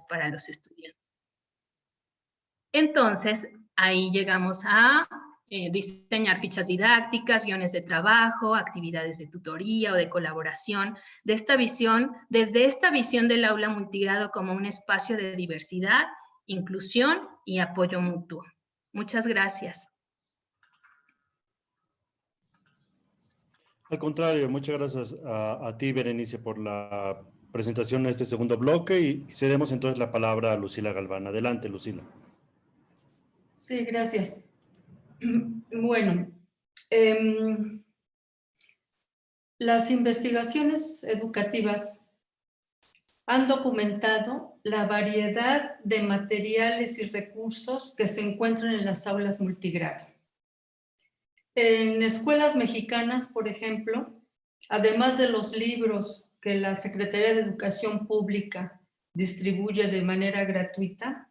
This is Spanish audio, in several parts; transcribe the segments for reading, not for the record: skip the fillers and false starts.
para los estudiantes. Entonces, ahí llegamos a diseñar fichas didácticas, guiones de trabajo, actividades de tutoría o de colaboración, desde esta visión del aula multigrado como un espacio de diversidad, inclusión y apoyo mutuo. Muchas gracias. Al contrario, muchas gracias a ti, Berenice, por la presentación en este segundo bloque y cedemos entonces la palabra a Lucila Galván. Adelante, Lucila. Sí, gracias. Bueno, las investigaciones educativas han documentado la variedad de materiales y recursos que se encuentran en las aulas multigrado. En escuelas mexicanas, por ejemplo, además de los libros que la Secretaría de Educación Pública distribuye de manera gratuita,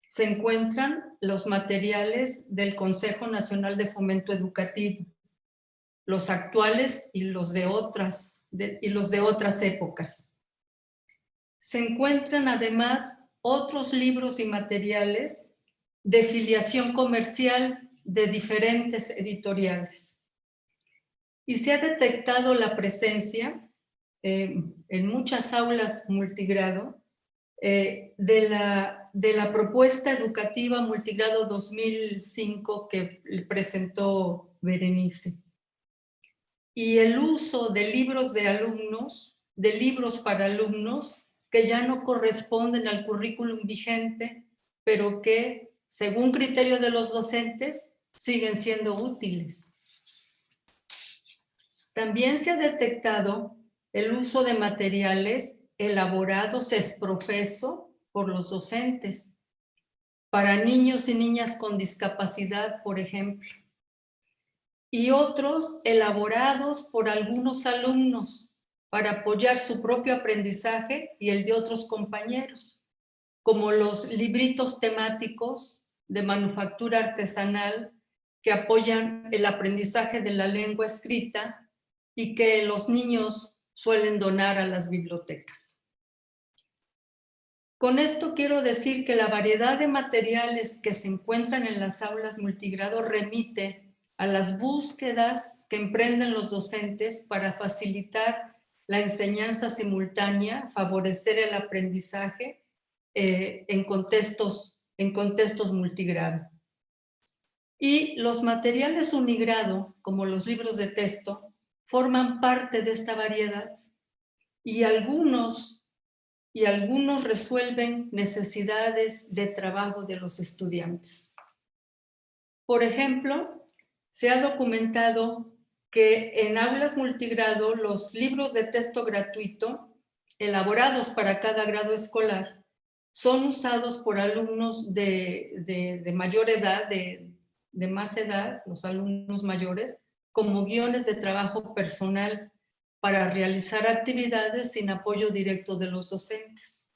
se encuentran los materiales del Consejo Nacional de Fomento Educativo, los actuales y los de otras épocas. Se encuentran además otros libros y materiales de filiación comercial de diferentes editoriales. Y se ha detectado la presencia en muchas aulas multigrado de la propuesta educativa multigrado 2005 que presentó Berenice. Y el uso de libros de alumnos, de libros para alumnos, que ya no corresponden al currículum vigente, pero que, según criterio de los docentes, siguen siendo útiles. También se ha detectado el uso de materiales elaborados ex professo por los docentes, para niños y niñas con discapacidad, por ejemplo, y otros elaborados por algunos alumnos para apoyar su propio aprendizaje y el de otros compañeros, como los libritos temáticos de manufactura artesanal que apoyan el aprendizaje de la lengua escrita y que los niños suelen donar a las bibliotecas. Con esto quiero decir que la variedad de materiales que se encuentran en las aulas multigrado remite a las búsquedas que emprenden los docentes para facilitar la enseñanza simultánea, favorecer el aprendizaje en contextos multigrado. Y los materiales unigrado, como los libros de texto, forman parte de esta variedad y algunos resuelven necesidades de trabajo de los estudiantes. Por ejemplo, se ha documentado que en aulas multigrado los libros de texto gratuito elaborados para cada grado escolar son usados por alumnos de mayor edad, de más edad, los alumnos mayores, como guiones de trabajo personal para realizar actividades sin apoyo directo de los docentes.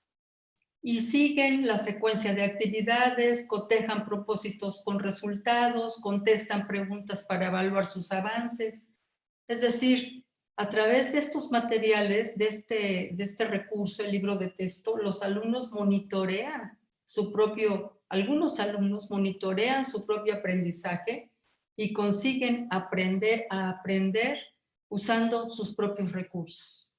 Y siguen la secuencia de actividades, cotejan propósitos con resultados, contestan preguntas para evaluar sus avances. Es decir, a través de estos materiales, de este recurso, el libro de texto, los alumnos monitorean algunos alumnos monitorean su propio aprendizaje y consiguen aprender usando sus propios recursos.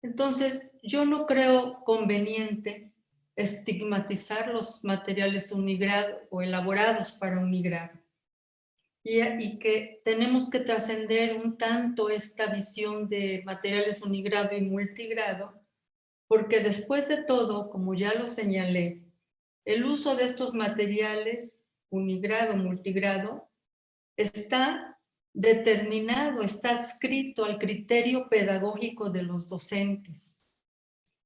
Entonces, yo no creo conveniente estigmatizar los materiales unigrado o elaborados para unigrado y que tenemos que trascender un tanto esta visión de materiales unigrado y multigrado, porque después de todo, como ya lo señalé, el uso de estos materiales unigrado, multigrado, está determinado, está adscrito al criterio pedagógico de los docentes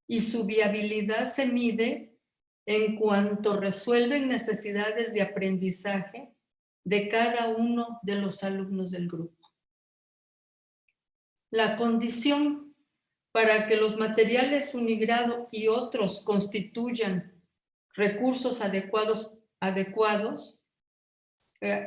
y su viabilidad se mide en cuanto resuelven necesidades de aprendizaje de cada uno de los alumnos del grupo. La condición para que los materiales unigrado y otros constituyan recursos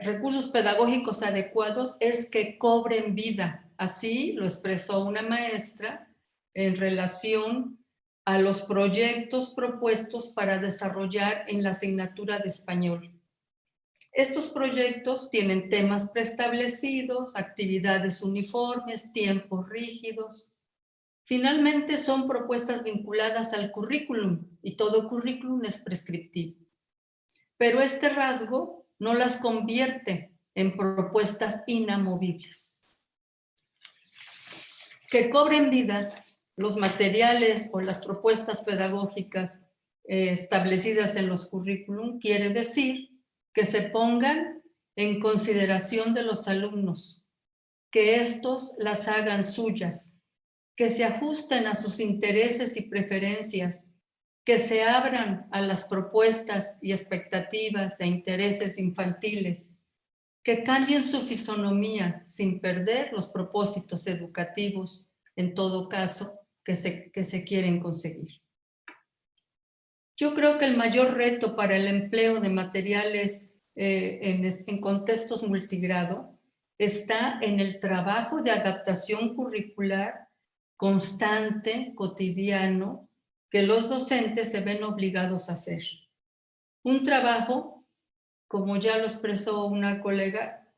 recursos pedagógicos adecuados es que cobren vida. Así lo expresó una maestra en relación a los proyectos propuestos para desarrollar en la asignatura de español. Estos proyectos tienen temas preestablecidos, actividades uniformes, tiempos rígidos. Finalmente son propuestas vinculadas al currículum y todo currículum es prescriptivo. Pero este rasgo no las convierte en propuestas inamovibles. Que cobren vida los materiales o las propuestas pedagógicas establecidas en los currículum quiere decir que se pongan en consideración de los alumnos, que estos las hagan suyas, que se ajusten a sus intereses y preferencias, que se abran a las propuestas y expectativas e intereses infantiles, que cambien su fisonomía sin perder los propósitos educativos, en todo caso, que se quieren conseguir. Yo creo que el mayor reto para el empleo de materiales en contextos multigrado está en el trabajo de adaptación curricular constante, cotidiano, que los docentes se ven obligados a hacer. Un trabajo, como ya lo expresó una colega,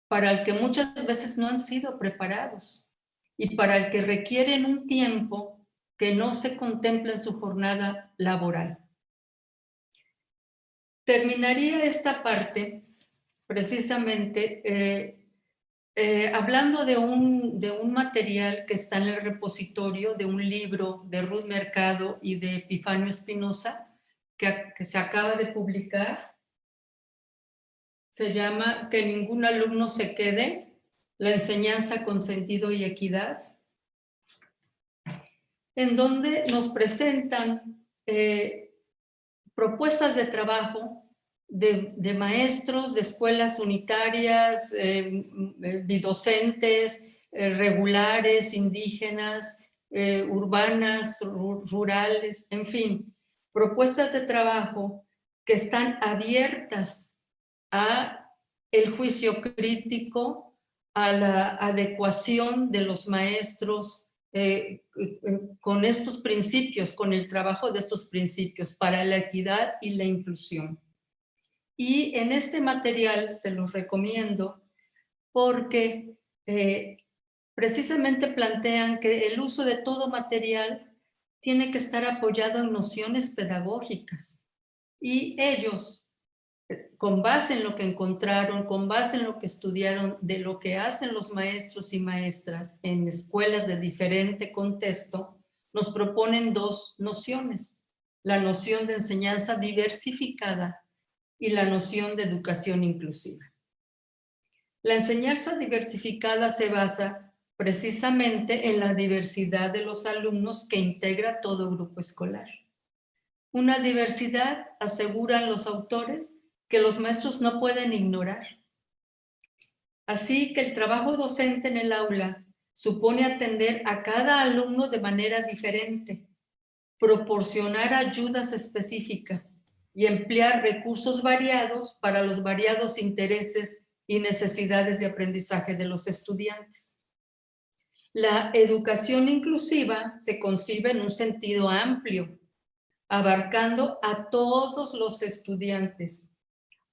para el que muchas veces no han sido preparados y para el que requieren un tiempo que no se contempla en su jornada laboral. Terminaría esta parte precisamente hablando de un material que está en el repositorio, de un libro de Ruth Mercado y de Epifanio Espinosa, que se acaba de publicar. Se llama Que ningún alumno se quede, la enseñanza con sentido y equidad, en donde nos presentan propuestas de trabajo de maestros de escuelas unitarias, bidocentes, regulares, indígenas, urbanas, rurales, en fin, propuestas de trabajo que están abiertas a el juicio crítico, a la adecuación de los maestros con estos principios, con el trabajo de estos principios para la equidad y la inclusión. Y en este material se los recomiendo porque precisamente plantean que el uso de todo material tiene que estar apoyado en nociones pedagógicas. Y ellos, con base en lo que encontraron, con base en lo que estudiaron, de lo que hacen los maestros y maestras en escuelas de diferente contexto, nos proponen dos nociones: la noción de enseñanza diversificada y la noción de educación inclusiva. La enseñanza diversificada se basa precisamente en la diversidad de los alumnos que integra todo grupo escolar. Una diversidad, aseguran los autores, que los maestros no pueden ignorar. Así que el trabajo docente en el aula supone atender a cada alumno de manera diferente, proporcionar ayudas específicas y emplear recursos variados para los variados intereses y necesidades de aprendizaje de los estudiantes. La educación inclusiva se concibe en un sentido amplio, abarcando a todos los estudiantes,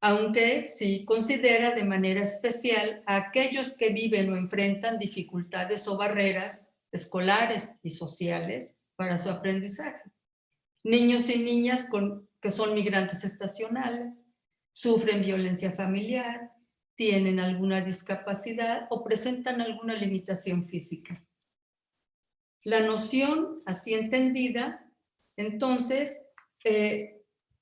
aunque sí considera de manera especial a aquellos que viven o enfrentan dificultades o barreras escolares y sociales para su aprendizaje. Niños y niñas que son migrantes estacionales, sufren violencia familiar, tienen alguna discapacidad o presentan alguna limitación física. La noción, así entendida, entonces,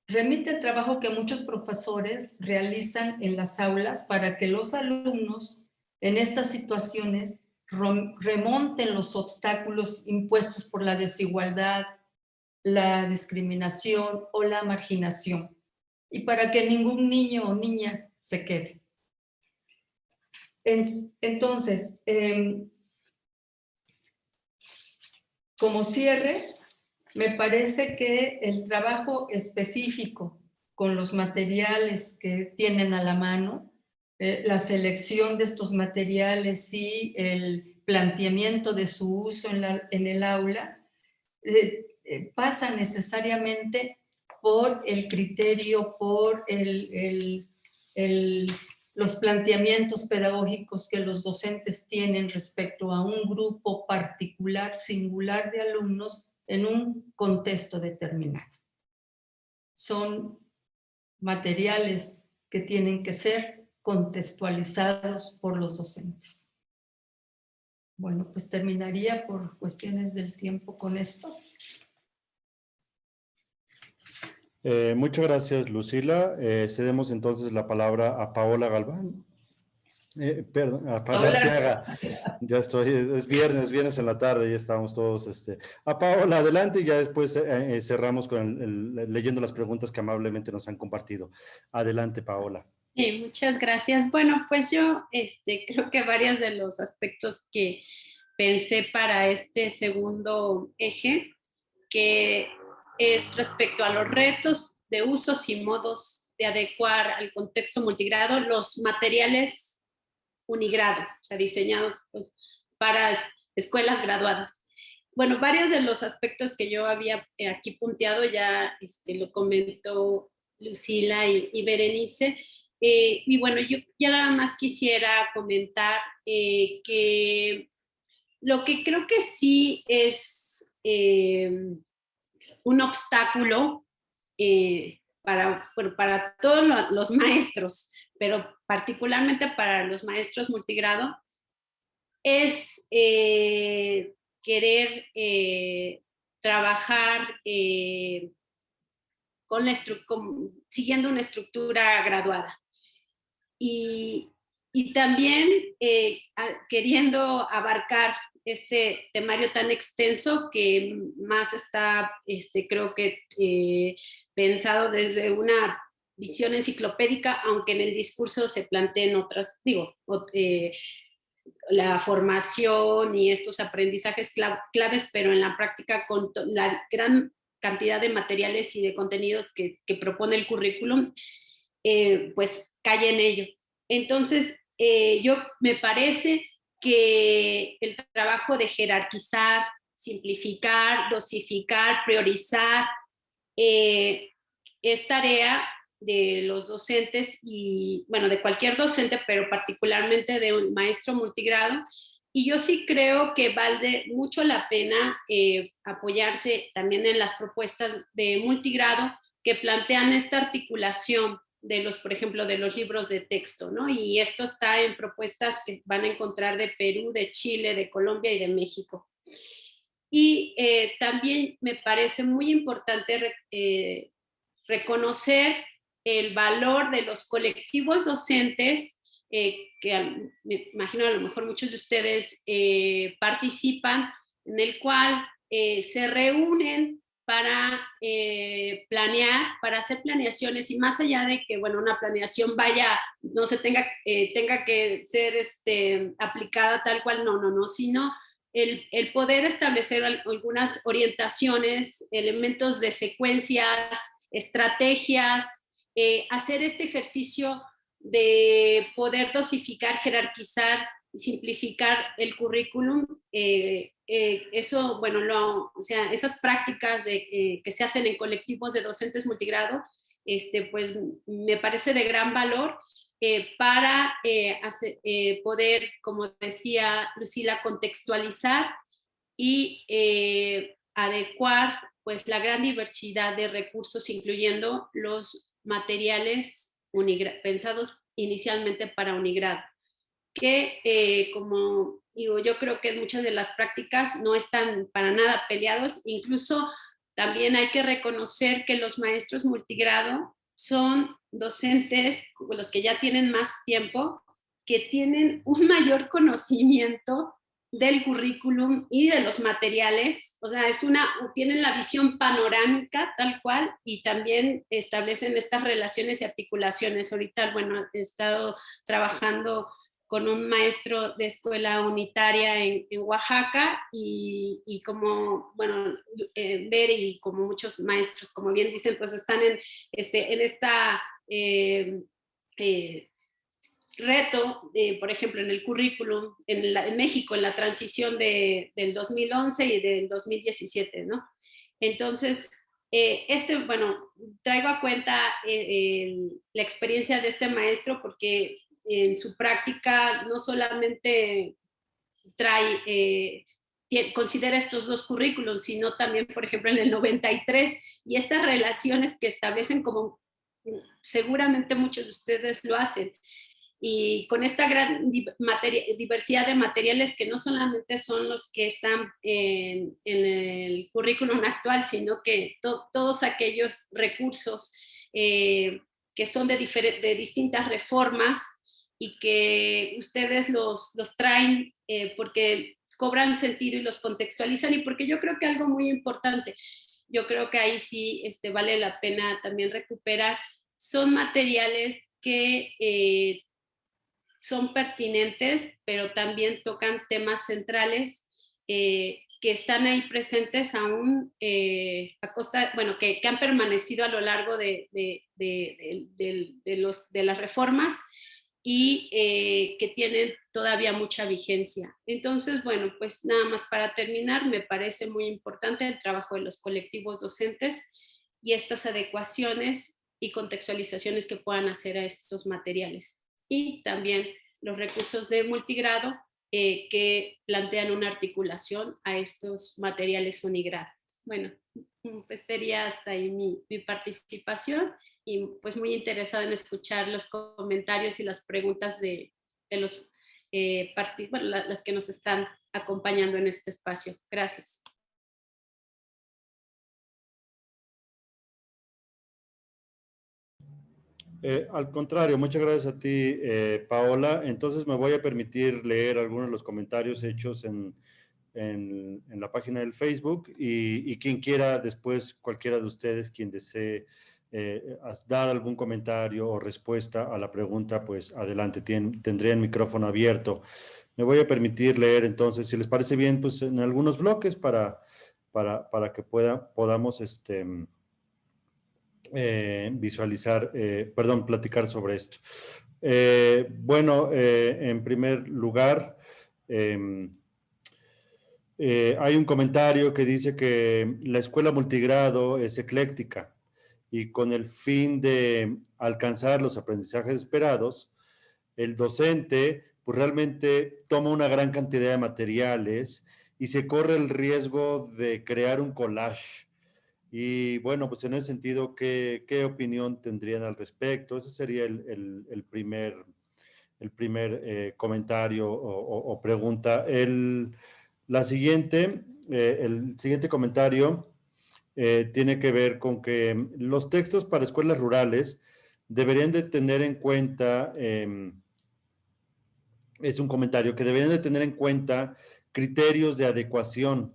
remite al trabajo que muchos profesores realizan en las aulas para que los alumnos en estas situaciones remonten los obstáculos impuestos por la desigualdad, la discriminación o la marginación, y para que ningún niño o niña se quede. Entonces, como cierre, me parece que el trabajo específico con los materiales que tienen a la mano, la selección de estos materiales y el planteamiento de su uso en el aula, pasa necesariamente por el criterio, por los planteamientos pedagógicos que los docentes tienen respecto a un grupo particular, singular de alumnos en un contexto determinado. Son materiales que tienen que ser contextualizados por los docentes. Bueno, pues terminaría por cuestiones del tiempo con esto. Muchas gracias, Lucila. Cedemos entonces la palabra a Paola Galván. Perdón, a Paola Arteaga. Ya estoy, es viernes en la tarde, ya estamos todos. A Paola, adelante, y ya después cerramos con leyendo las preguntas que amablemente nos han compartido. Adelante, Paola. Sí, muchas gracias. Bueno, pues yo creo que varios de los aspectos que pensé para este segundo eje, que es respecto a los retos de usos y modos de adecuar al contexto multigrado los materiales unigrado, o sea, diseñados pues, para escuelas graduadas. Bueno, varios de los aspectos que yo había aquí punteado ya lo comentó Lucila y Berenice. Y bueno, yo ya nada más quisiera comentar que lo que creo que sí es un obstáculo para todos los maestros, pero particularmente para los maestros multigrado, es querer trabajar siguiendo una estructura graduada. Y también queriendo abarcar este temario tan extenso que más está, creo que pensado desde una visión enciclopédica, aunque en el discurso se planteen otras, la formación y estos aprendizajes claves, pero en la práctica con la gran cantidad de materiales y de contenidos que propone el currículum, pues cae en ello. Entonces, yo me parece que el trabajo de jerarquizar, simplificar, dosificar, priorizar, es tarea de los docentes y, bueno, de cualquier docente, pero particularmente de un maestro multigrado. Y yo sí creo que vale mucho la pena apoyarse también en las propuestas de multigrado que plantean esta articulación de los, por ejemplo, de los libros de texto, ¿no? Y esto está en propuestas que van a encontrar de Perú, de Chile, de Colombia y de México. Y también me parece muy importante reconocer el valor de los colectivos docentes que me imagino a lo mejor muchos de ustedes participan, en el cual se reúnen para planear, para hacer planeaciones y más allá de que, bueno, una planeación no se tenga que ser aplicada tal cual, no, sino el poder establecer algunas orientaciones, elementos de secuencias, estrategias, hacer este ejercicio de poder dosificar, jerarquizar, simplificar el currículum. Eso, bueno, o sea, esas prácticas que se hacen en colectivos de docentes multigrado, pues me parece de gran valor para poder, como decía Lucila, contextualizar y adecuar pues la gran diversidad de recursos, incluyendo los materiales pensados inicialmente para unigrado, que como digo, yo creo que muchas de las prácticas no están para nada peleados, incluso también hay que reconocer que los maestros multigrado son docentes, los que ya tienen más tiempo, que tienen un mayor conocimiento del currículum y de los materiales, o sea, tienen la visión panorámica tal cual y también establecen estas relaciones y articulaciones. Ahorita, bueno, he estado trabajando con un maestro de escuela unitaria en Oaxaca y como, bueno, ver y como muchos maestros, como bien dicen, pues están en esta reto, por ejemplo, en el currículum en México, en la transición del 2011 y del 2017, ¿no? Entonces, bueno, traigo a cuenta la experiencia de este maestro porque en su práctica no solamente considera estos dos currículos, sino también, por ejemplo, en el 93, y estas relaciones que establecen como seguramente muchos de ustedes lo hacen, y con esta gran diversidad de materiales que no solamente son los que están en el currículum actual, sino que todos aquellos recursos que son de distintas reformas y que ustedes los traen porque cobran sentido y los contextualizan, y porque yo creo que algo muy importante, yo creo que ahí sí vale la pena también recuperar, son materiales que son pertinentes, pero también tocan temas centrales que están ahí presentes aún a costa, bueno, que han permanecido a lo largo de las reformas y que tienen todavía mucha vigencia. Entonces, bueno, pues nada más para terminar, me parece muy importante el trabajo de los colectivos docentes y estas adecuaciones y contextualizaciones que puedan hacer a estos materiales. Y también los recursos de multigrado que plantean una articulación a estos materiales unigrado. Bueno, pues sería hasta ahí mi participación, y pues muy interesada en escuchar los comentarios y las preguntas de los bueno, las que nos están acompañando en este espacio. Gracias. Al contrario, muchas gracias a ti, Paola. Entonces me voy a permitir leer algunos de los comentarios hechos en la página del Facebook, y quien quiera después, cualquiera de ustedes, quien desee dar algún comentario o respuesta a la pregunta, pues adelante, tendría el micrófono abierto. Me voy a permitir leer entonces, si les parece bien, pues en algunos bloques para que podamos visualizar, platicar sobre esto. Bueno, en primer lugar, hay un comentario que dice que la escuela multigrado es ecléctica y con el fin de alcanzar los aprendizajes esperados, el docente pues realmente toma una gran cantidad de materiales y se corre el riesgo de crear un collage. Y bueno, pues en ese sentido, ¿qué opinión tendrían al respecto? Ese sería el primer comentario o pregunta. El siguiente comentario tiene que ver con que los textos para escuelas rurales deberían de tener en cuenta, es un comentario, que deberían de tener en cuenta criterios de adecuación,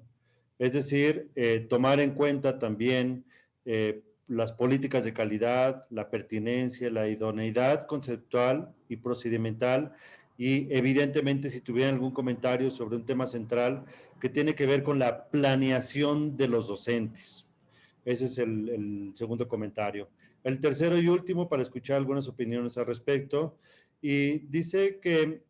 es decir, tomar en cuenta también las políticas de calidad, la pertinencia, la idoneidad conceptual y procedimental, y evidentemente si tuvieran algún comentario sobre un tema central que tiene que ver con la planeación de los docentes. Ese es el segundo comentario. El tercero y último, para escuchar algunas opiniones al respecto, y dice que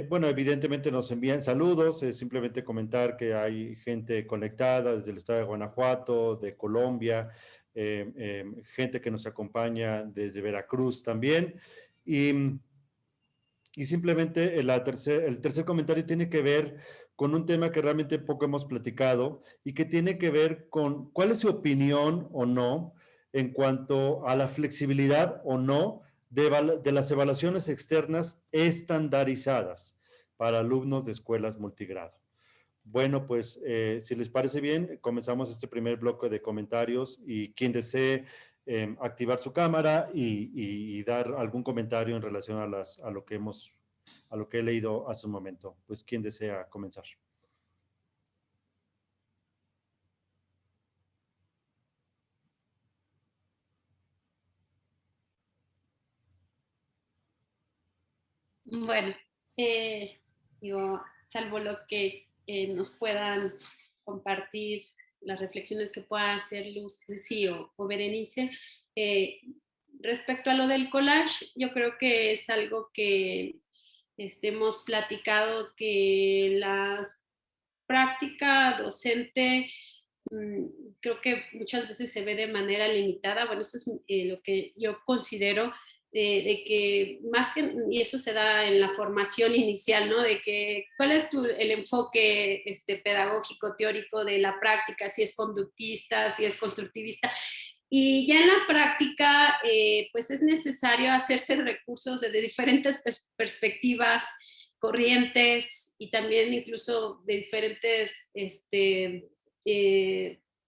bueno, evidentemente nos envían saludos, simplemente comentar que hay gente conectada desde el estado de Guanajuato, de Colombia, gente que nos acompaña desde Veracruz también. Y simplemente el tercer comentario tiene que ver con un tema que realmente poco hemos platicado y que tiene que ver con cuál es su opinión o no en cuanto a la flexibilidad o no de las evaluaciones externas estandarizadas para alumnos de escuelas multigrado. Bueno, pues si les parece bien, comenzamos este primer bloque de comentarios, y quien desee activar su cámara y dar algún comentario en relación a lo que he leído hace un momento. Pues quien desea comenzar. Bueno, digo, salvo lo que nos puedan compartir, las reflexiones que pueda hacer Lucy o Berenice, respecto a lo del collage, yo creo que es algo que hemos platicado, que la práctica docente creo que muchas veces se ve de manera limitada. Bueno, eso es lo que yo considero, de que más que, y eso se da en la formación inicial, ¿no? De que cuál es el enfoque pedagógico, teórico de la práctica, si es conductista, si es constructivista. Y ya en la práctica, pues es necesario hacerse recursos desde diferentes perspectivas, corrientes y también incluso de diferentes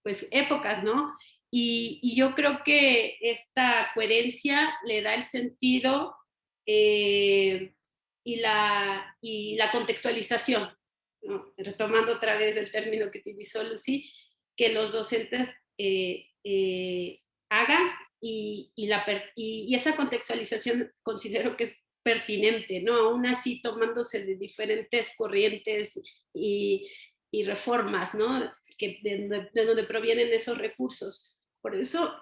pues épocas, ¿no? Y yo creo que esta coherencia le da el sentido y la contextualización, ¿no? Retomando otra vez el término que utilizó Lucy, que los docentes hagan y esa contextualización considero que es pertinente, ¿no? Aún así tomándose de diferentes corrientes y reformas, ¿no? De donde provienen esos recursos. Por eso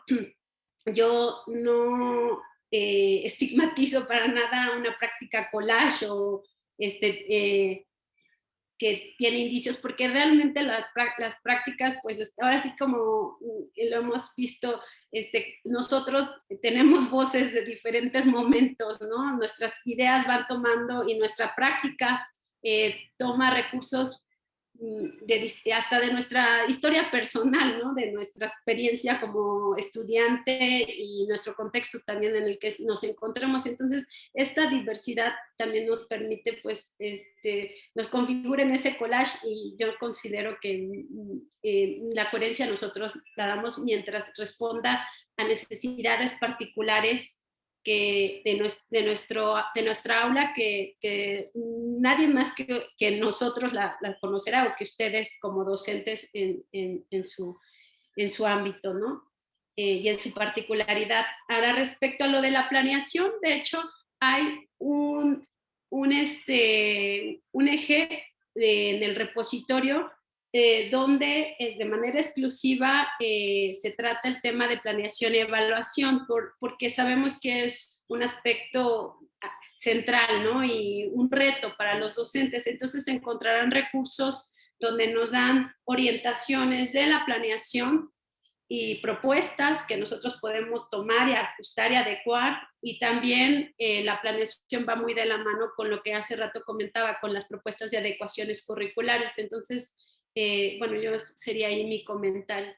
yo no estigmatizo para nada una práctica collage o que tiene indicios, porque realmente las prácticas, pues ahora sí como lo hemos visto, nosotros tenemos voces de diferentes momentos, ¿no? Nuestras ideas van tomando y nuestra práctica toma recursos hasta de nuestra historia personal, ¿no? De nuestra experiencia como estudiante y nuestro contexto también en el que nos encontramos. Entonces, esta diversidad también nos permite, pues, nos configura en ese collage, y yo considero que la coherencia nosotros la damos mientras responda a necesidades particulares de nuestra aula, que nadie más que nosotros la conocerá, o que ustedes como docentes en su ámbito, ¿no? Y en su particularidad. Ahora, respecto a lo de la planeación, de hecho, hay un eje en el repositorio donde de manera exclusiva se trata el tema de planeación y evaluación, porque sabemos que es un aspecto central, ¿no? Y un reto para los docentes. Entonces encontrarán recursos donde nos dan orientaciones de la planeación y propuestas que nosotros podemos tomar y ajustar y adecuar, y también la planeación va muy de la mano con lo que hace rato comentaba, con las propuestas de adecuaciones curriculares. Entonces, bueno, yo sería ahí mi comentario.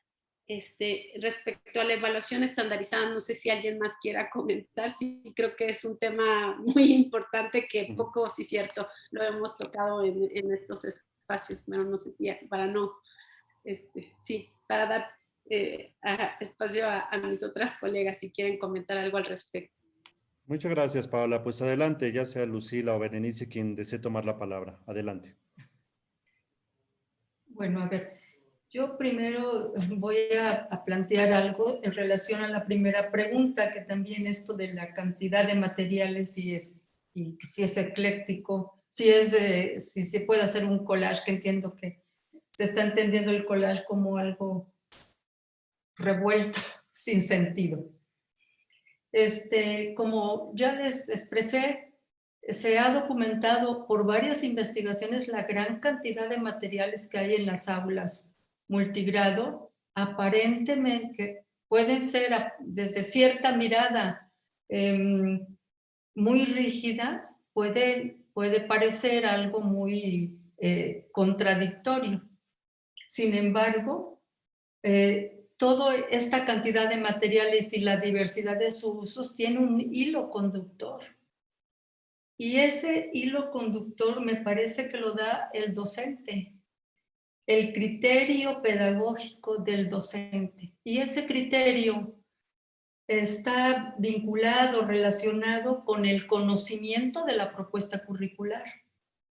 Respecto a la evaluación estandarizada, no sé si alguien más quiera comentar. Sí, creo que es un tema muy importante que poco, sí, cierto, lo hemos tocado en estos espacios, pero no sé si para no, sí, para dar espacio a mis otras colegas si quieren comentar algo al respecto. Muchas gracias, Paola. Pues adelante, ya sea Lucila o Berenice quien desee tomar la palabra. Adelante. Bueno, a ver, yo primero voy a plantear algo en relación a la primera pregunta, que también esto de la cantidad de materiales y si es ecléctico, si se puede hacer un collage, que entiendo que se está entendiendo el collage como algo revuelto, sin sentido. Como ya les expresé, se ha documentado por varias investigaciones la gran cantidad de materiales que hay en las aulas multigrado. Aparentemente pueden ser, desde cierta mirada muy rígida, puede parecer algo muy contradictorio. Sin embargo, toda esta cantidad de materiales y la diversidad de sus usos tiene un hilo conductor. Y ese hilo conductor me parece que lo da el docente, el criterio pedagógico del docente. Y ese criterio está vinculado, relacionado con el conocimiento de la propuesta curricular.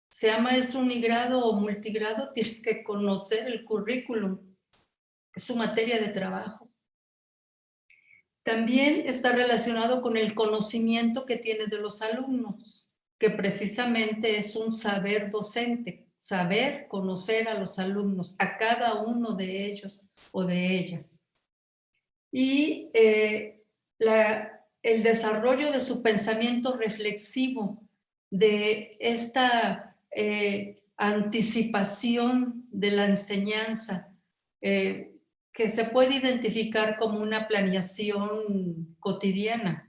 Sea maestro unigrado o multigrado, tiene que conocer el currículum, que es su materia de trabajo. También está relacionado con el conocimiento que tiene de los alumnos, que precisamente es un saber docente, saber conocer a los alumnos, a cada uno de ellos o de ellas. Y el desarrollo de su pensamiento reflexivo, de esta anticipación de la enseñanza, que se puede identificar como una planeación cotidiana,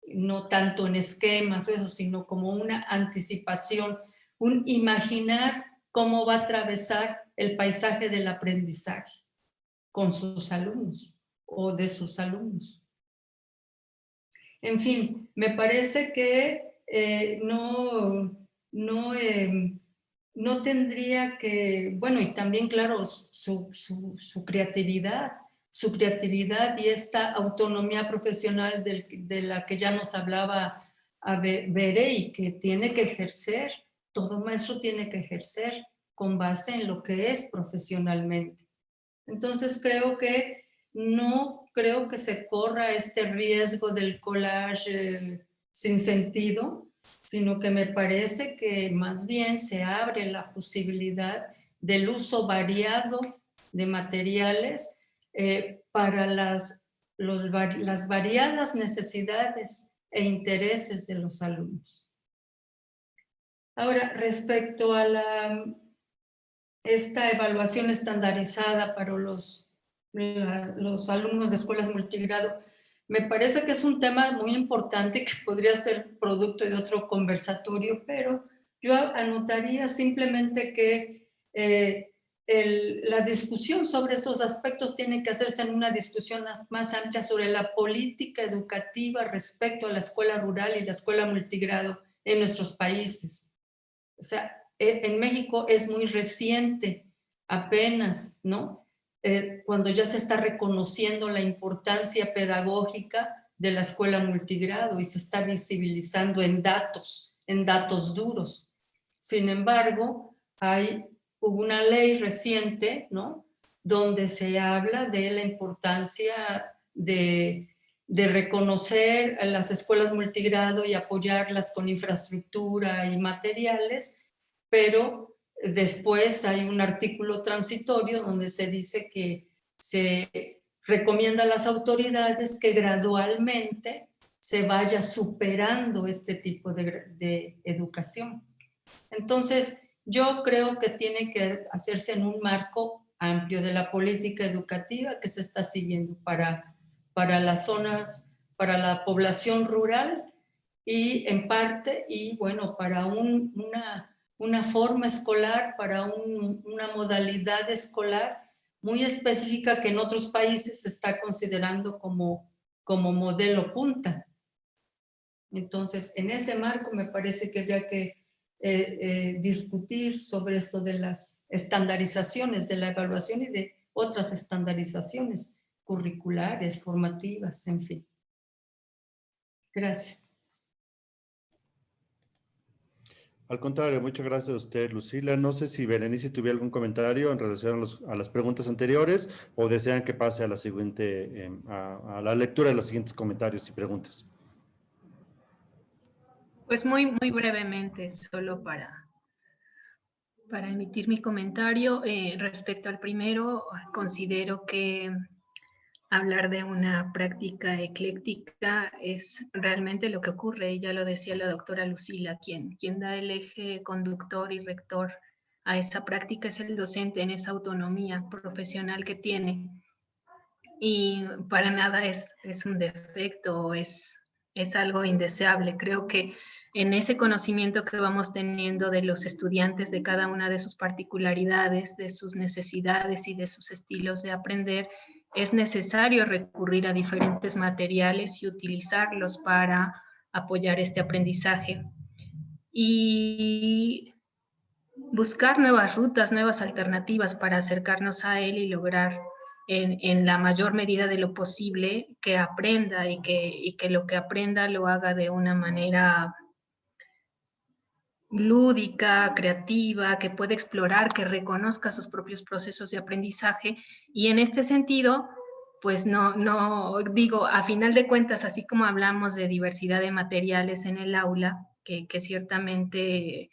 no tanto en esquemas o eso, sino como una anticipación, un imaginar cómo va a atravesar el paisaje del aprendizaje con sus alumnos o de sus alumnos. En fin, me parece que no tendría que, bueno, y también, claro, su creatividad y esta autonomía profesional de la que ya nos hablaba Bere, y que tiene que ejercer, todo maestro tiene que ejercer con base en lo que es profesionalmente. Entonces no creo que se corra este riesgo del collage sin sentido, sino que me parece que más bien se abre la posibilidad del uso variado de materiales para las variadas necesidades e intereses de los alumnos. Ahora, respecto a esta evaluación estandarizada para los alumnos de escuelas multigrado, me parece que es un tema muy importante que podría ser producto de otro conversatorio, pero yo anotaría simplemente que la discusión sobre estos aspectos tiene que hacerse en una discusión más amplia sobre la política educativa respecto a la escuela rural y la escuela multigrado en nuestros países. O sea, en México es muy reciente, apenas, ¿no? Cuando ya se está reconociendo la importancia pedagógica de la escuela multigrado y se está visibilizando en datos duros. Sin embargo, hubo una ley reciente, ¿no?, donde se habla de la importancia de reconocer a las escuelas multigrado y apoyarlas con infraestructura y materiales, pero después hay un artículo transitorio donde se dice que se recomienda a las autoridades que gradualmente se vaya superando este tipo de educación. Entonces, yo creo que tiene que hacerse en un marco amplio de la política educativa que se está siguiendo para las zonas, para la población rural y en parte, y bueno, para una forma escolar, para una modalidad escolar muy específica que en otros países se está considerando como modelo punta. Entonces, en ese marco me parece que habría que discutir sobre esto de las estandarizaciones de la evaluación y de otras estandarizaciones curriculares, formativas, en fin. Gracias. Al contrario, muchas gracias a usted, Lucila. No sé si Berenice tuviera algún comentario en relación a las preguntas anteriores o desean que pase a la siguiente, a la lectura de los siguientes comentarios y preguntas. Pues muy brevemente, solo para emitir mi comentario. Respecto al primero, considero que hablar de una práctica ecléctica es realmente lo que ocurre, ya lo decía la doctora Lucila, quien da el eje conductor y rector a esa práctica es el docente en esa autonomía profesional que tiene. Y para nada es un defecto, es algo indeseable. Creo que en ese conocimiento que vamos teniendo de los estudiantes, de cada una de sus particularidades, de sus necesidades y de sus estilos de aprender, es necesario recurrir a diferentes materiales y utilizarlos para apoyar este aprendizaje. Y buscar nuevas rutas, nuevas alternativas para acercarnos a él y lograr en la mayor medida de lo posible que aprenda y que lo que aprenda lo haga de una manera lúdica, creativa, que pueda explorar, que reconozca sus propios procesos de aprendizaje. Y en este sentido, pues no digo, a final de cuentas, así como hablamos de diversidad de materiales en el aula, que ciertamente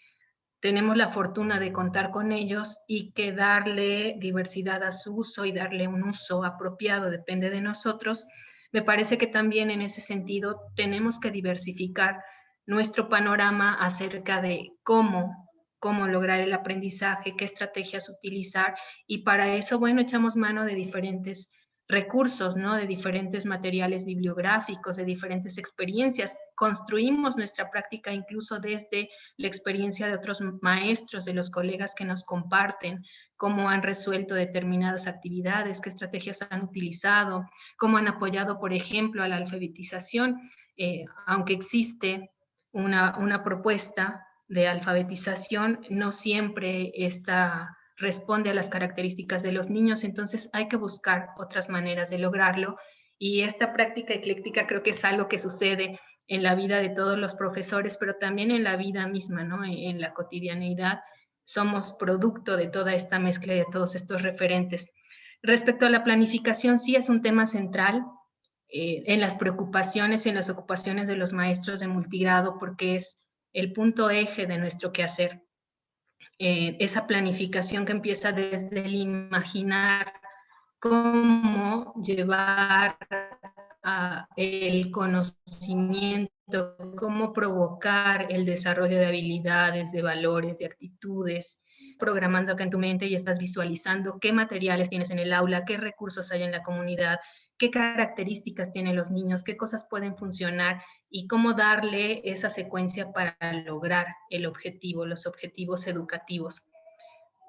tenemos la fortuna de contar con ellos y que darle diversidad a su uso y darle un uso apropiado depende de nosotros. Me parece que también en ese sentido tenemos que diversificar nuestro panorama acerca de cómo cómo lograr el aprendizaje, qué estrategias utilizar, y para eso, bueno, echamos mano de diferentes recursos, ¿no? De diferentes materiales bibliográficos, de diferentes experiencias. Construimos nuestra práctica incluso desde la experiencia de otros maestros, de los colegas que nos comparten cómo han resuelto determinadas actividades, qué estrategias han utilizado, cómo han apoyado, por ejemplo, a la alfabetización, aunque existe una propuesta de alfabetización, no siempre responde a las características de los niños, entonces hay que buscar otras maneras de lograrlo, y esta práctica ecléctica creo que es algo que sucede en la vida de todos los profesores, pero también en la vida misma, ¿no? En la cotidianeidad somos producto de toda esta mezcla y de todos estos referentes. Respecto a la planificación, sí es un tema central en las preocupaciones y en las ocupaciones de los maestros de multigrado, porque es el punto eje de nuestro quehacer. Esa planificación que empieza desde el imaginar cómo llevar el conocimiento, cómo provocar el desarrollo de habilidades, de valores, de actitudes, programando acá en tu mente y estás visualizando qué materiales tienes en el aula, qué recursos hay en la comunidad, qué características tienen los niños, qué cosas pueden funcionar y cómo darle esa secuencia para lograr el objetivo, los objetivos educativos.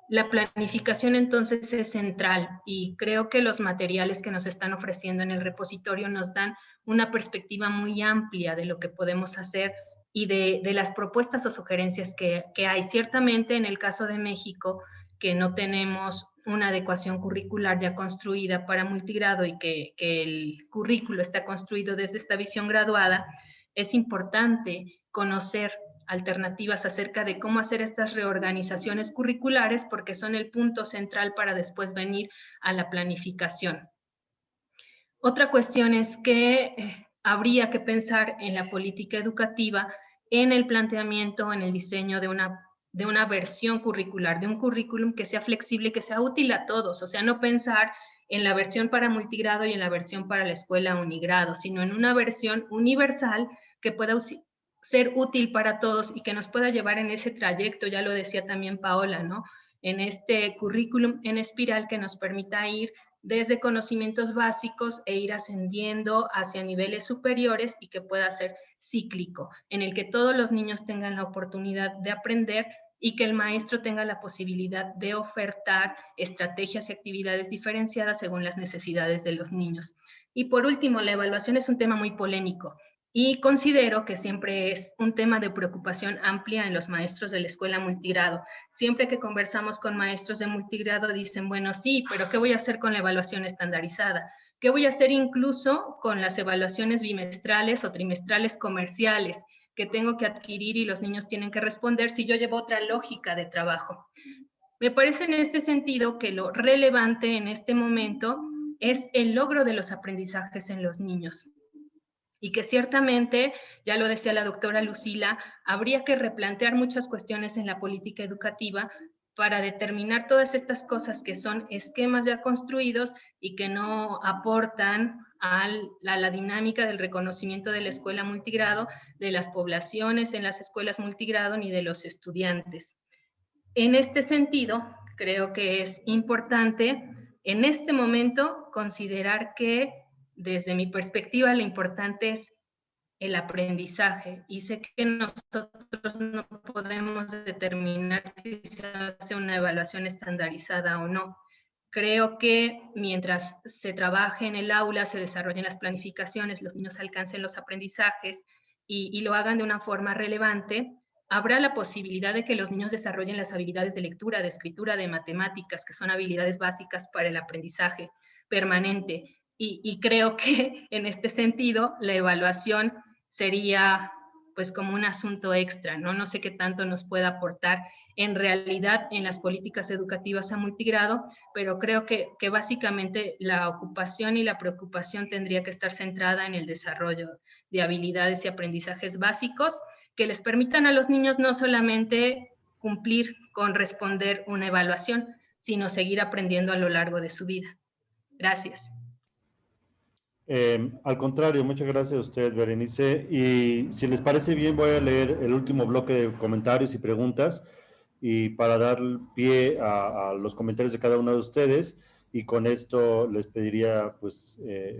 La planificación entonces es central y creo que los materiales que nos están ofreciendo en el repositorio nos dan una perspectiva muy amplia de lo que podemos hacer y de las propuestas o sugerencias que hay. Ciertamente en el caso de México, que no tenemos una adecuación curricular ya construida para multigrado y que el currículo está construido desde esta visión graduada, es importante conocer alternativas acerca de cómo hacer estas reorganizaciones curriculares, porque son el punto central para después venir a la planificación. Otra cuestión es que habría que pensar en la política educativa, en el planteamiento, en el diseño de una versión curricular, de un currículum que sea flexible y que sea útil a todos, o sea, no pensar en la versión para multigrado y en la versión para la escuela unigrado, sino en una versión universal que pueda ser útil para todos y que nos pueda llevar en ese trayecto, ya lo decía también Paola, ¿no? En este currículum en espiral que nos permita ir desde conocimientos básicos e ir ascendiendo hacia niveles superiores y que pueda ser cíclico, en el que todos los niños tengan la oportunidad de aprender y que el maestro tenga la posibilidad de ofertar estrategias y actividades diferenciadas según las necesidades de los niños. Y por último, la evaluación es un tema muy polémico. Y considero que siempre es un tema de preocupación amplia en los maestros de la escuela multigrado. Siempre que conversamos con maestros de multigrado dicen, bueno, sí, pero ¿qué voy a hacer con la evaluación estandarizada? ¿Qué voy a hacer incluso con las evaluaciones bimestrales o trimestrales comerciales que tengo que adquirir y los niños tienen que responder si yo llevo otra lógica de trabajo? Me parece en este sentido que lo relevante en este momento es el logro de los aprendizajes en los niños. Y que ciertamente, ya lo decía la doctora Lucila, habría que replantear muchas cuestiones en la política educativa para determinar todas estas cosas que son esquemas ya construidos y que no aportan a la dinámica del reconocimiento de la escuela multigrado, de las poblaciones en las escuelas multigrado ni de los estudiantes. En este sentido, creo que es importante en este momento considerar que desde mi perspectiva, lo importante es el aprendizaje y sé que nosotros no podemos determinar si se hace una evaluación estandarizada o no. Creo que mientras se trabaje en el aula, se desarrollen las planificaciones, los niños alcancen los aprendizajes y lo hagan de una forma relevante, habrá la posibilidad de que los niños desarrollen las habilidades de lectura, de escritura, de matemáticas, que son habilidades básicas para el aprendizaje permanente. Y creo que en este sentido la evaluación sería pues como un asunto extra, ¿no? No sé qué tanto nos pueda aportar en realidad en las políticas educativas a multigrado, pero creo que básicamente la ocupación y la preocupación tendría que estar centrada en el desarrollo de habilidades y aprendizajes básicos que les permitan a los niños no solamente cumplir con responder una evaluación, sino seguir aprendiendo a lo largo de su vida. Gracias. Al contrario, muchas gracias a usted, Berenice. Y si les parece bien, voy a leer el último bloque de comentarios y preguntas. y para dar pie a los comentarios de cada uno de ustedes, y con esto les pediría, pues,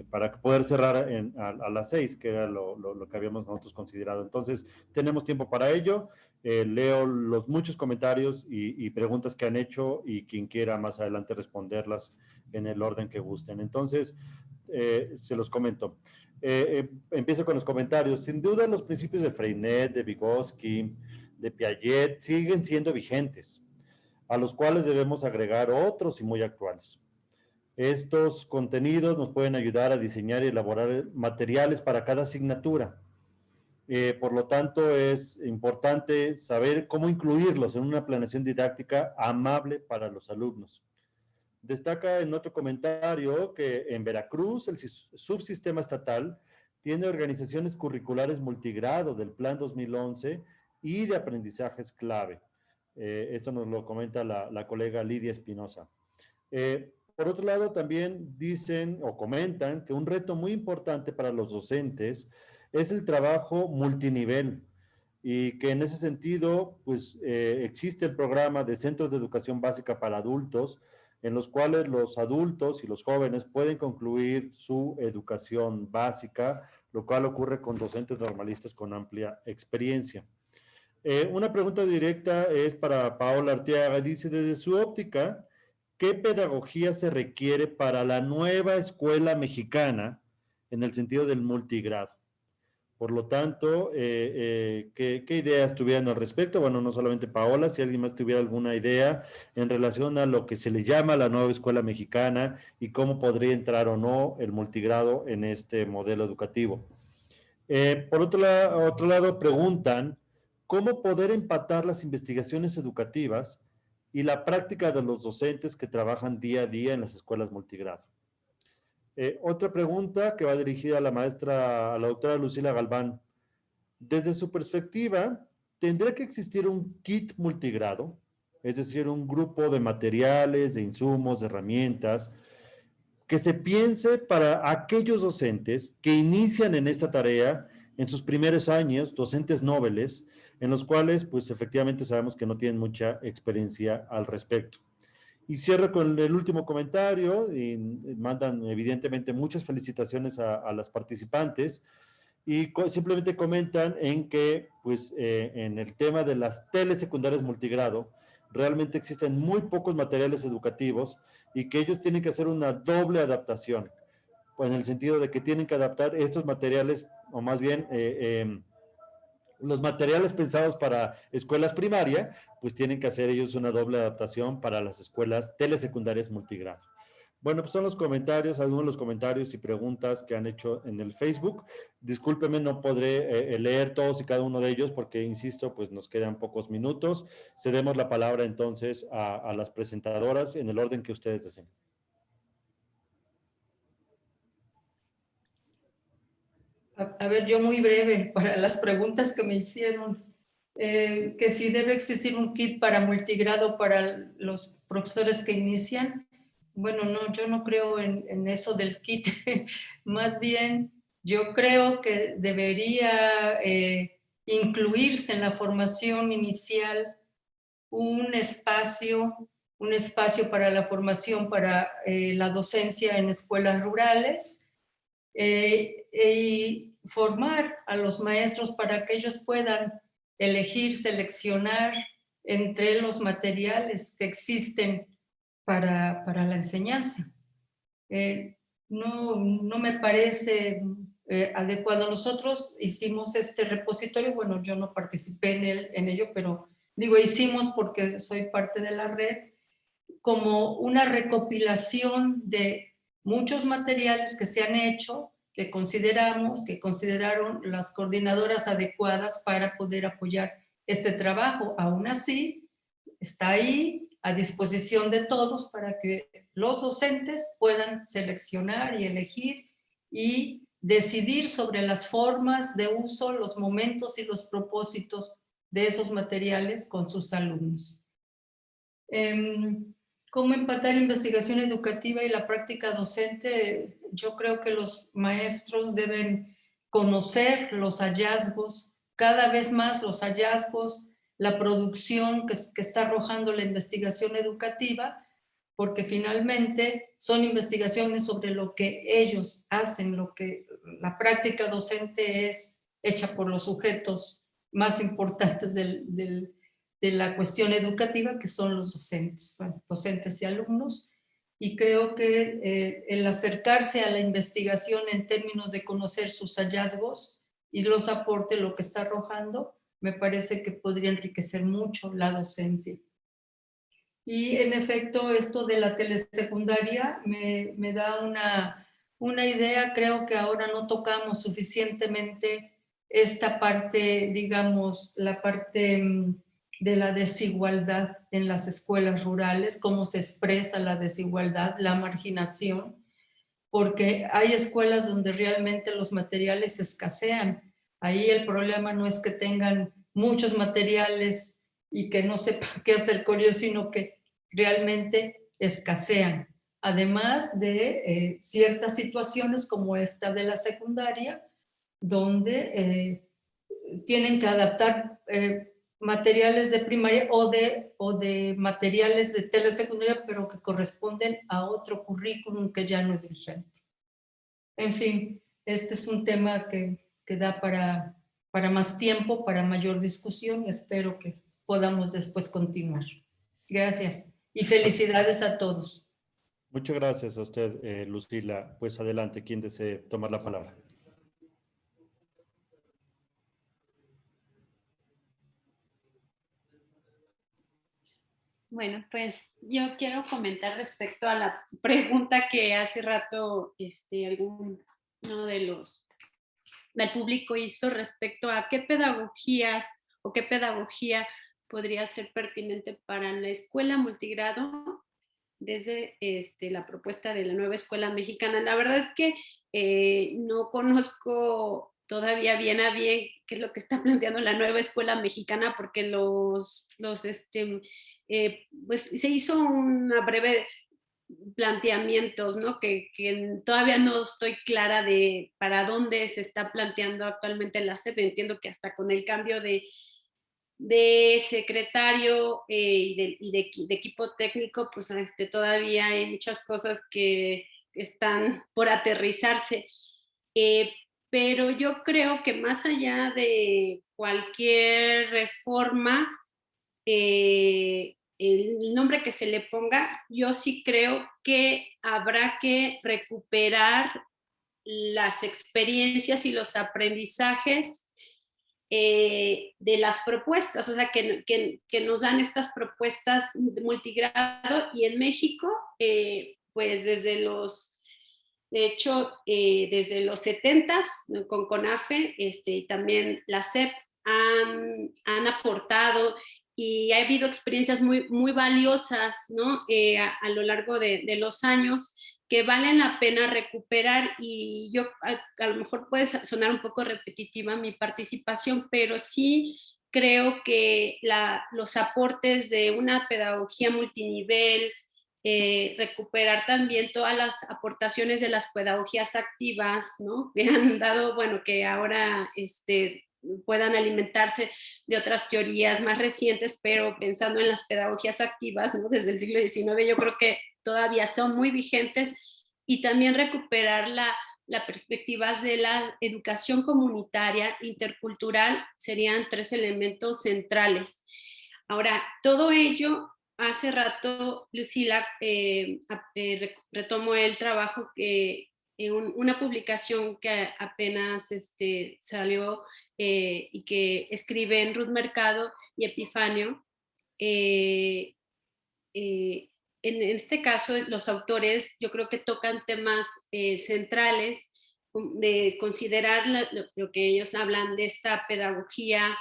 para poder cerrar a las 6, que era lo que habíamos nosotros considerado. Entonces, tenemos tiempo para ello. Leo los muchos comentarios y preguntas que han hecho, y quien quiera más adelante responderlas en el orden que gusten. Entonces, se los comento. Empiezo con los comentarios. Sin duda, los principios de Freinet, de Vygotsky, de Piaget siguen siendo vigentes, a los cuales debemos agregar otros y muy actuales. Estos contenidos nos pueden ayudar a diseñar y elaborar materiales para cada asignatura. Por lo tanto, es importante saber cómo incluirlos en una planeación didáctica amable para los alumnos. Destaca en otro comentario que en Veracruz el subsistema estatal tiene organizaciones curriculares multigrado del Plan 2011 y de aprendizajes clave. Esto nos lo comenta la colega Lidia Espinosa. Por otro lado, también dicen o comentan que un reto muy importante para los docentes es el trabajo multinivel, y que en ese sentido, pues, existe el programa de centros de educación básica para adultos, en los cuales los adultos y los jóvenes pueden concluir su educación básica, lo cual ocurre con docentes normalistas con amplia experiencia. Una pregunta directa es para Paola Arteaga. Dice, desde su óptica, ¿qué pedagogía se requiere para la nueva escuela mexicana en el sentido del multigrado? Por lo tanto, ¿qué ideas tuvieran al respecto? Bueno, no solamente Paola, si alguien más tuviera alguna idea en relación a lo que se le llama la nueva escuela mexicana y cómo podría entrar o no el multigrado en este modelo educativo. Por otro lado, preguntan, ¿cómo poder empatar las investigaciones educativas y la práctica de los docentes que trabajan día a día en las escuelas multigrado? Otra pregunta que va dirigida a a la doctora Lucila Galván. Desde su perspectiva, ¿tendría que existir un kit multigrado? Es decir, un grupo de materiales, de insumos, de herramientas, que se piense para aquellos docentes que inician en esta tarea en sus primeros años, docentes nobles, en los cuales, pues, efectivamente sabemos que no tienen mucha experiencia al respecto. Y cierro con el último comentario, y mandan evidentemente muchas felicitaciones a las participantes, y simplemente comentan en que, pues, en el tema de las telesecundarias multigrado, realmente existen muy pocos materiales educativos y que ellos tienen que hacer una doble adaptación, pues, en el sentido de que tienen que adaptar estos materiales, o más bien, los materiales pensados para escuelas primaria, pues tienen que hacer ellos una doble adaptación para las escuelas telesecundarias multigrado. Bueno, pues son los comentarios, algunos de los comentarios y preguntas que han hecho en el Facebook. Discúlpeme, no podré leer todos y cada uno de ellos porque, insisto, pues nos quedan pocos minutos. Cedemos la palabra entonces a las presentadoras en el orden que ustedes deseen. A ver, yo muy breve para las preguntas que me hicieron. Que si debe existir un kit para multigrado para los profesores que inician. Bueno, no, yo no creo en eso del kit. Más bien, yo creo que debería incluirse en la formación inicial un espacio para la formación para la docencia en escuelas rurales, y formar a los maestros para que ellos puedan elegir, seleccionar entre los materiales que existen para la enseñanza. No me parece adecuado. Nosotros hicimos este repositorio, bueno, yo no participé en ello, pero digo, hicimos porque soy parte de la red, como una recopilación de muchos materiales que se han hecho, que consideraron las coordinadoras adecuadas para poder apoyar este trabajo. Aún así, está ahí a disposición de todos para que los docentes puedan seleccionar y elegir y decidir sobre las formas de uso, los momentos y los propósitos de esos materiales con sus alumnos. ¿Cómo empatar investigación educativa y la práctica docente? Yo creo que los maestros deben conocer los hallazgos, cada vez más los hallazgos la producción que está arrojando la investigación educativa, porque finalmente son investigaciones sobre lo que ellos hacen, lo que la práctica docente es hecha por los sujetos más importantes de la cuestión educativa, que son los docentes, bueno, docentes y alumnos. Y creo que el acercarse a la investigación en términos de conocer sus hallazgos y los aportes, lo que está arrojando, me parece que podría enriquecer mucho la docencia. Y en efecto, esto de la telesecundaria me da una idea. Creo que ahora no tocamos suficientemente esta parte, digamos, la parte de la desigualdad en las escuelas rurales, cómo se expresa la desigualdad, la marginación, porque hay escuelas donde realmente los materiales escasean. Ahí el problema no es que tengan muchos materiales y que no sepan qué hacer con ellos, sino que realmente escasean. Además de ciertas situaciones como esta de la secundaria, donde tienen que adaptar materiales de primaria o de materiales de telesecundaria, pero que corresponden a otro currículum que ya no es vigente. En fin, este es un tema que da para más tiempo, para mayor discusión. Espero que podamos después continuar. Gracias y felicidades a todos. Muchas gracias a usted, Lucila. Pues adelante, quien desee tomar la palabra. Bueno, pues yo quiero comentar respecto a la pregunta que hace rato alguno del público hizo respecto a qué pedagogías o qué pedagogía podría ser pertinente para la escuela multigrado desde la propuesta de la nueva escuela mexicana. La verdad es que no conozco todavía bien a bien qué es lo que está planteando la nueva escuela mexicana, porque pues se hizo una breve planteamientos, ¿no? Que todavía no estoy clara de para dónde se está planteando actualmente la SEP. Entiendo que hasta con el cambio de secretario y de equipo técnico, pues todavía hay muchas cosas que están por aterrizarse. Pero yo creo que más allá de cualquier reforma, el nombre que se le ponga, yo sí creo que habrá que recuperar las experiencias y los aprendizajes de las propuestas, o sea, que nos dan estas propuestas de multigrado. Y en México, pues desde los 70s con CONAFE y también la SEP han aportado, y ha habido experiencias muy, muy valiosas, ¿no? A lo largo de los años, que valen la pena recuperar. Y yo a lo mejor puede sonar un poco repetitiva mi participación, pero sí creo que los aportes de una pedagogía multinivel, recuperar también todas las aportaciones de las pedagogías activas, ¿no? Que han dado, bueno, que ahora puedan alimentarse de otras teorías más recientes, pero pensando en las pedagogías activas, ¿no? Desde el siglo XIX, yo creo que todavía son muy vigentes. Y también recuperar las perspectivas de la educación comunitaria, intercultural, serían 3 elementos centrales. Ahora, todo ello, hace rato Lucila retomó el trabajo una publicación que apenas salió y que escriben Ruth Mercado y Epifanio. En este caso, los autores yo creo que tocan temas centrales, de considerar lo que ellos hablan de esta pedagogía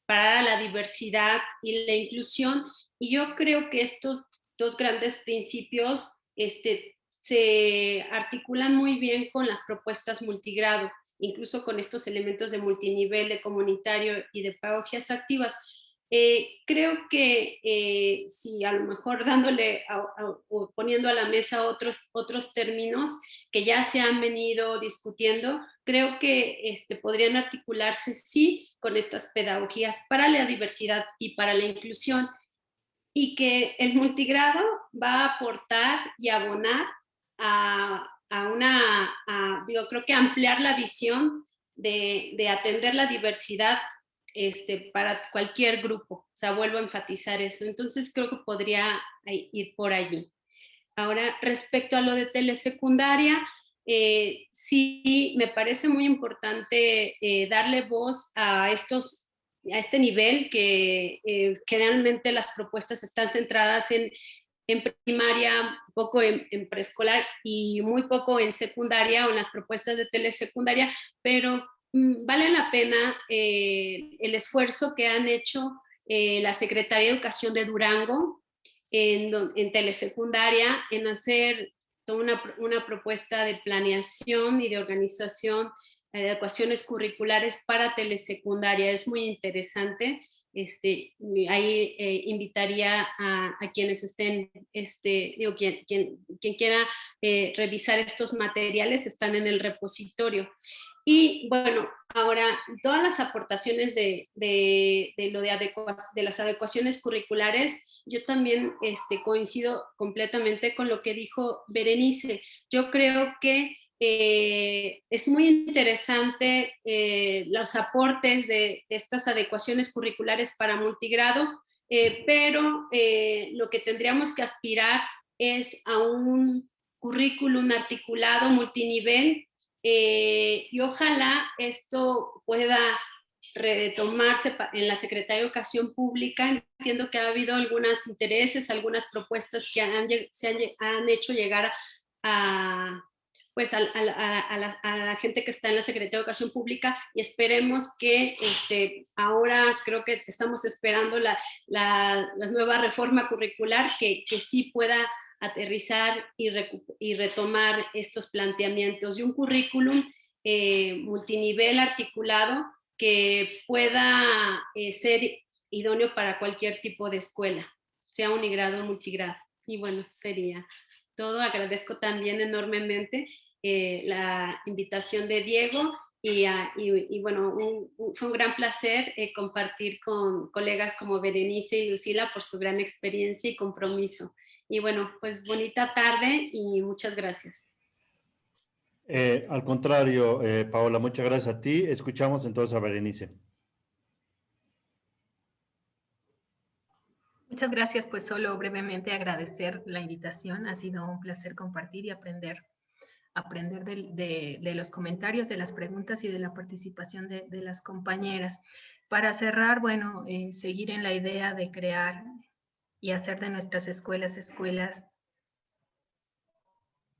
para la diversidad y la inclusión. Y yo creo que estos 2 grandes principios se articulan muy bien con las propuestas multigrado, incluso con estos elementos de multinivel, de comunitario y de pedagogías activas. Creo que si a lo mejor dándole o poniendo a la mesa otros términos que ya se han venido discutiendo, creo que podrían articularse sí con estas pedagogías para la diversidad y para la inclusión, y que el multigrado va a aportar y abonar creo que ampliar la visión de atender la diversidad para cualquier grupo. O sea, vuelvo a enfatizar eso. Entonces creo que podría ir por allí. Ahora, respecto a lo de telesecundaria, sí me parece muy importante darle voz a este nivel que generalmente las propuestas están centradas en primaria, poco en preescolar y muy poco en secundaria o en las propuestas de telesecundaria, pero vale la pena el esfuerzo que han hecho la Secretaría de Educación de Durango en telesecundaria, en hacer toda una propuesta de planeación y de organización de adecuaciones curriculares para telesecundaria. Es muy interesante. Ahí invitaría a quienes estén, quien quiera revisar estos materiales, están en el repositorio. Y bueno, ahora todas las aportaciones de las adecuaciones curriculares, yo también coincido completamente con lo que dijo Berenice. Yo creo que es muy interesante los aportes de estas adecuaciones curriculares para multigrado, pero lo que tendríamos que aspirar es a un currículum articulado multinivel, y ojalá esto pueda retomarse en la Secretaría de Educación Pública. Entiendo que ha habido algunos intereses, algunas propuestas que se han hecho llegar a la gente que está en la Secretaría de Educación Pública, y esperemos que ahora creo que estamos esperando la nueva reforma curricular que sí pueda aterrizar y retomar estos planteamientos y un currículum multinivel articulado que pueda ser idóneo para cualquier tipo de escuela, sea unigrado o multigrado. Y bueno, sería todo. Agradezco también enormemente la invitación de Diego y bueno, fue un gran placer compartir con colegas como Berenice y Lucila por su gran experiencia y compromiso. Y bueno, pues bonita tarde y muchas gracias. Al contrario, Paola, muchas gracias a ti. Escuchamos entonces a Berenice. Muchas gracias, pues solo brevemente agradecer la invitación. Ha sido un placer compartir y aprender de los comentarios, de las preguntas y de la participación de las compañeras. Para cerrar, bueno, seguir en la idea de crear y hacer de nuestras escuelas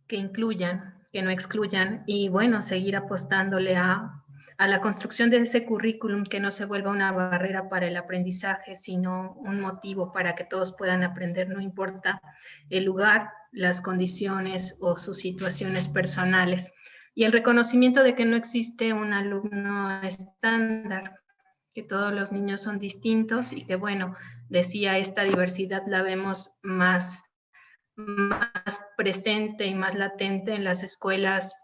que incluyan, que no excluyan, y bueno, seguir apostándole a la construcción de ese currículum que no se vuelva una barrera para el aprendizaje, sino un motivo para que todos puedan aprender, no importa el lugar, las condiciones o sus situaciones personales. Y el reconocimiento de que no existe un alumno estándar, que todos los niños son distintos y que, bueno, decía, esta diversidad la vemos más presente y más latente en las escuelas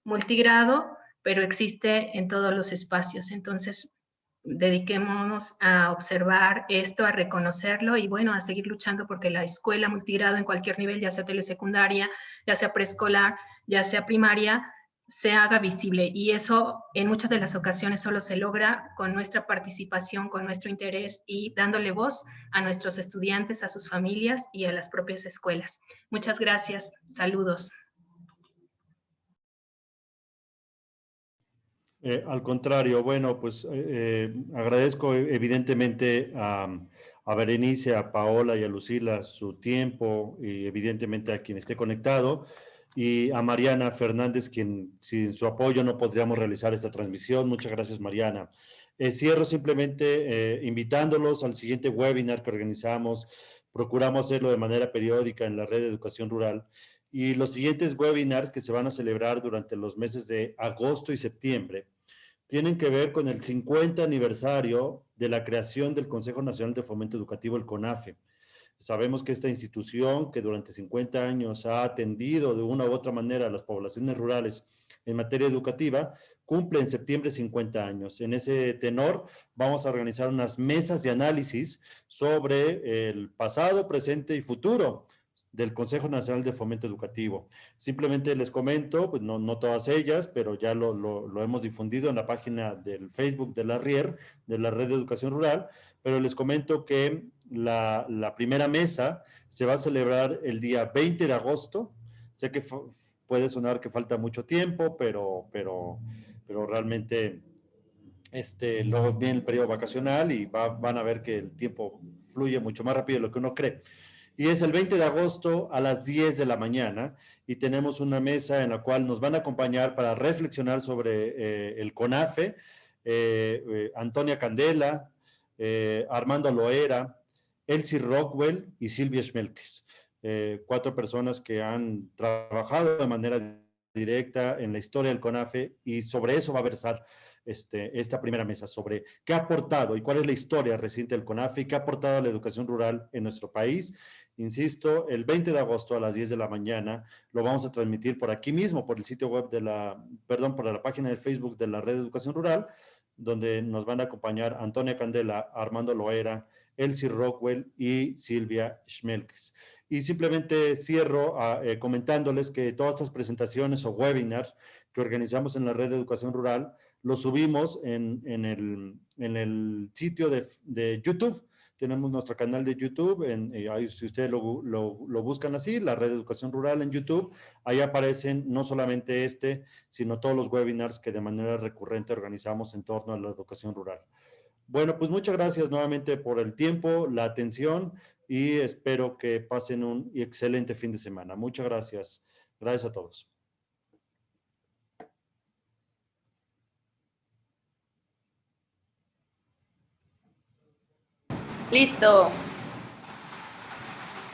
multigrado, pero existe en todos los espacios. Entonces, dediquémonos a observar esto, a reconocerlo y bueno, a seguir luchando porque la escuela multigrado en cualquier nivel, ya sea telesecundaria, ya sea preescolar, ya sea primaria, se haga visible, y eso en muchas de las ocasiones solo se logra con nuestra participación, con nuestro interés y dándole voz a nuestros estudiantes, a sus familias y a las propias escuelas. Muchas gracias. Saludos. Al contrario, bueno, pues agradezco evidentemente a Berenice, a Paola y a Lucila su tiempo y evidentemente a quien esté conectado, y a Mariana Fernández, quien sin su apoyo no podríamos realizar esta transmisión. Muchas gracias, Mariana. Cierro simplemente invitándolos al siguiente webinar que organizamos. Procuramos hacerlo de manera periódica en la Red de Educación Rural. Y los siguientes webinars que se van a celebrar durante los meses de agosto y septiembre tienen que ver con el 50 aniversario de la creación del Consejo Nacional de Fomento Educativo, el CONAFE. Sabemos que esta institución, que durante 50 años ha atendido de una u otra manera a las poblaciones rurales en materia educativa, cumple en septiembre 50 años. En ese tenor, vamos a organizar unas mesas de análisis sobre el pasado, presente y futuro del Consejo Nacional de Fomento Educativo. Simplemente les comento, pues no todas ellas, pero ya lo hemos difundido en la página del Facebook de la RIER, de la Red de Educación Rural, pero les comento que la primera mesa se va a celebrar el día 20 de agosto. Sé que puede sonar que falta mucho tiempo, pero realmente luego viene el periodo vacacional y van a ver que el tiempo fluye mucho más rápido de lo que uno cree. Y es el 20 de agosto a las 10 de la mañana y tenemos una mesa en la cual nos van a acompañar para reflexionar sobre el CONAFE, Antonia Candela, Armando Loera, Elsie Rockwell y Silvia Schmelkes. 4 personas que han trabajado de manera directa en la historia del CONAFE y sobre eso va a versar esta primera mesa, sobre qué ha aportado y cuál es la historia reciente del CONAFE y qué ha aportado a la educación rural en nuestro país. Insisto, el 20 de agosto a las 10 de la mañana lo vamos a transmitir por aquí mismo, por el sitio web por la página de Facebook de la Red de Educación Rural, donde nos van a acompañar Antonia Candela, Armando Loera, Elsie Rockwell y Silvia Schmelkes. Y simplemente cierro comentándoles que todas estas presentaciones o webinars que organizamos en la Red de Educación Rural los subimos en el sitio de YouTube. Tenemos nuestro canal de YouTube, si ustedes lo buscan así, la Red de Educación Rural en YouTube, ahí aparecen no solamente sino todos los webinars que de manera recurrente organizamos en torno a la educación rural. Bueno, pues muchas gracias nuevamente por el tiempo, la atención y espero que pasen un excelente fin de semana. Muchas gracias. Gracias a todos. Listo.